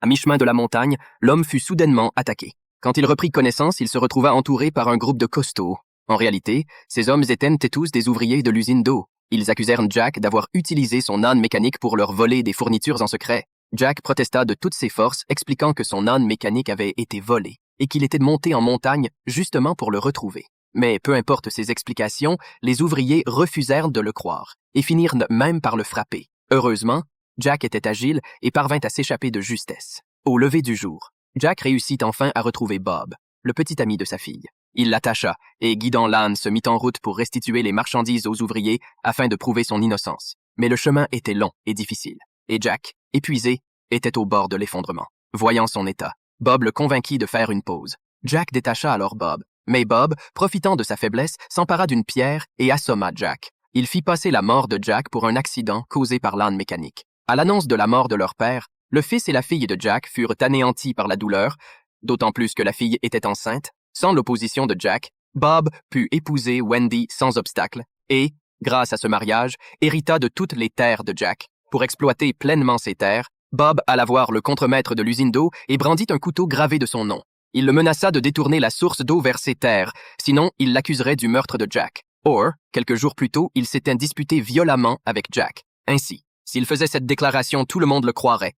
À mi-chemin de la montagne, l'homme fut soudainement attaqué. Quand il reprit connaissance, il se retrouva entouré par un groupe de costauds. En réalité, ces hommes étaient tous des ouvriers de l'usine d'eau. Ils accusèrent Jack d'avoir utilisé son âne mécanique pour leur voler des fournitures en secret. Jack protesta de toutes ses forces, expliquant que son âne mécanique avait été volé et qu'il était monté en montagne justement pour le retrouver. Mais peu importe ses explications, les ouvriers refusèrent de le croire et finirent même par le frapper. Heureusement, Jack était agile et parvint à s'échapper de justesse. Au lever du jour, Jack réussit enfin à retrouver Bob, le petit ami de sa fille. Il l'attacha et, guidant l'âne, se mit en route pour restituer les marchandises aux ouvriers afin de prouver son innocence. Mais le chemin était long et difficile, et Jack, épuisé, était au bord de l'effondrement. Voyant son état, Bob le convainquit de faire une pause. Jack détacha alors Bob, mais Bob, profitant de sa faiblesse, s'empara d'une pierre et assomma Jack. Il fit passer la mort de Jack pour un accident causé par l'âne mécanique. À l'annonce de la mort de leur père, le fils et la fille de Jack furent anéantis par la douleur, d'autant plus que la fille était enceinte. Sans l'opposition de Jack, Bob put épouser Wendy sans obstacle et, grâce à ce mariage, hérita de toutes les terres de Jack. Pour exploiter pleinement ces terres, Bob alla voir le contremaître de l'usine d'eau et brandit un couteau gravé de son nom. Il le menaça de détourner la source d'eau vers ses terres, sinon il l'accuserait du meurtre de Jack. Or, quelques jours plus tôt, il s'était disputé violemment avec Jack. Ainsi, s'il faisait cette déclaration, tout le monde le croirait.